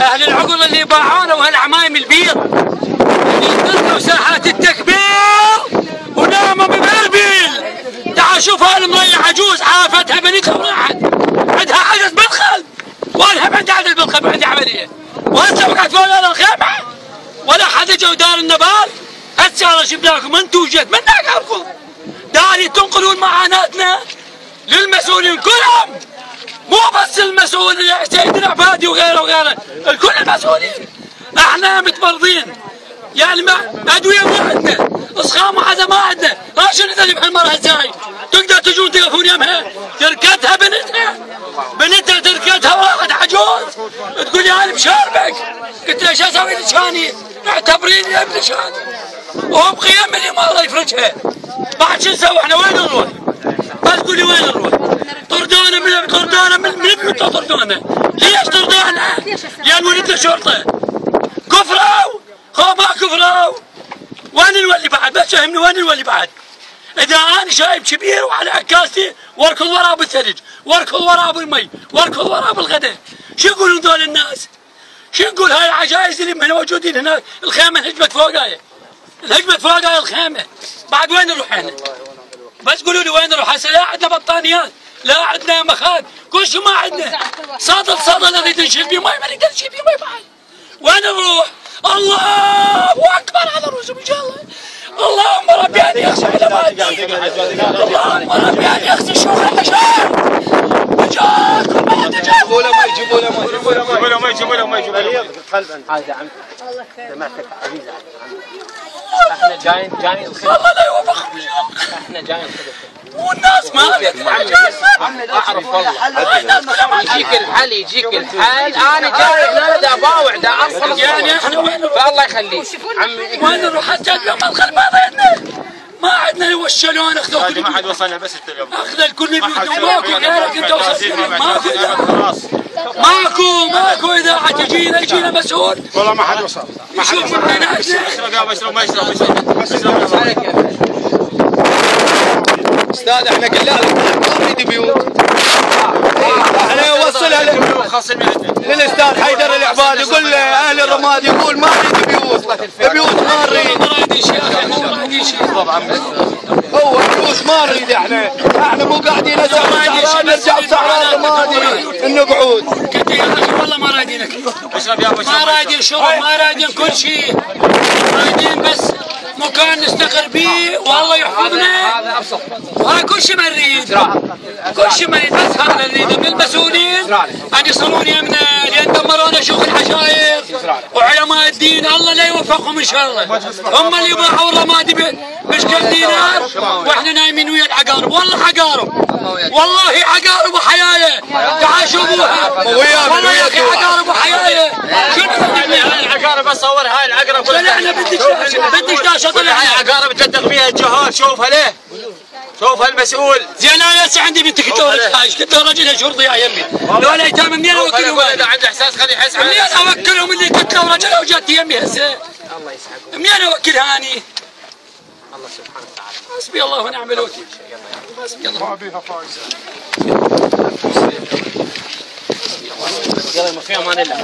اهل العقل اللي باعونا وهالعمايم البيض اللي انتزعوا ساحات التكبير وناموا ببربيل. تعال شوف هالمرية عجوز عافتها بنتها وراحت عندها عجز بالقلب، وانا هم عندي عجز بالقلب وعندي عملية، وهسه وقعت فوق الخيمة ولا حد اجى ودار النبال. هسه جبناكم انتم وجيت من ناقركم داري تنقلون معاناتنا للمسؤولين كلهم، مو بس المسؤول سيدنا عبادي وغيره وغيره، الكل المسؤولين. احنا متمرضين يعني ما ادويه ما عندنا، اسخام وحدا ما عندنا، راشد اللي بهالمره ازاي تقدر تجون تقفون يمها تركتها بنتها تركتها وراحت عجوز تقول لي انا بشاربك. قلت له شو اسوي لك هاني؟ اعتبريني يا ابن شهد وهم قيام اليوم الله يفرجها. بعد شو نسوي احنا وين نروح؟ بس قول لي وين نروح؟ طردونا من بيوتنا طردونا. ليش طردونا؟ لان ولدنا شرطه. كفروا؟ ما كفروا. وين نولي بعد؟ بس فهمني وين نولي بعد؟ اذا انا شايب كبير وعلى عكاستي واركض وراه بالثلج، واركض وراه بالمي، واركض وراه بالغداء، شو يقولون ذول الناس؟ شو نقول هاي العجائز اللي موجودين هناك؟ الخيمه انهجمت فوقاي. انهجمت فوقاي الخيمه. بعد وين نروح احنا؟ بس قولوا لي وين نروح؟ هسه لا عندنا بطانيات، لا عندنا مخاد، كل شيء ما عندنا. صدى نريد نشيل بيه مي، ما نقدر نشيل بيه مي بعد. وين نروح؟ الله اكبر على رؤوسهم ان شاء الله. اللهم ربي ان يغسل اللهم ربي ان يغسل شوف الحشام. جاكم بعد جاكم. جيبوا له مي جيبوا له مي. هذا عم سمعتك عزيز احنا جايين والله لا يوفقكم ان شاء الله. احنا جايين خدمتك والناس ما اعرف والله يجيك الحل انا جاي هنا دا باوع دا اصل يعني احنا وين فالله يخليك وين نروح حتى اليوم الخل ما ضيعنا ما عندنا يوشلون اخذوا كل ما حد وصلنا بس التليفون اخذ الكل بيوتهم ماكو غيرك انت وصلت ماكو اذاعه يجينا مسؤول والله ما حد وصل يشوف مننا اشرب ما يشرب استاذ احنا قلنا لك ما نريد بيوت. احنا نوصلها للاستاذ حيدر العباد يقول اهل الرماد يقول ما نريد بيوت ما نريد. هو بيوت ما نريد احنا مو قاعدين هسه نرجع بصحراء الرمادي نقعد. قلت يا اخي والله ما رايدينك ما رايدين شرب ما رايدين كل شيء رايدين بس مكان نستقر به والله يحفظنا. هاي كل شيء ما نريد كل شيء ما نريد بس هذا نريده من المسؤولين ان يصلون يمنا لان دمرونا شيوخ الحشاير وعلماء الدين الله لا يوفقهم ان شاء الله. هم اللي باعوا الرمادي بشكل دينار واحنا نايمين ويا العقارب. والله عقارب والله عقارب وحيايه تعال شوفوها والله يا اخي عقارب وحيايه. شنو هاي العقارب اصور هاي العقرب طلعنا بدك داشه طلع هاي العقارب تدق بيها الجهال شوفها ليه شوف هالمسؤول زين انا هسه عندي بنت كنت رجلها شرطي يا يمي لو الايتام منين اوكلهم؟ اذا عنده احساس خليه يحس منين اوكلهم اللي قلت له رجلها وجات يمي هسه الله يسعدك منين اوكلها اني؟ الله سبحانه وتعالى حسبي الله ونعم الوكيل. حسبي الله ما بيها فايزه يلا ما في امان الله.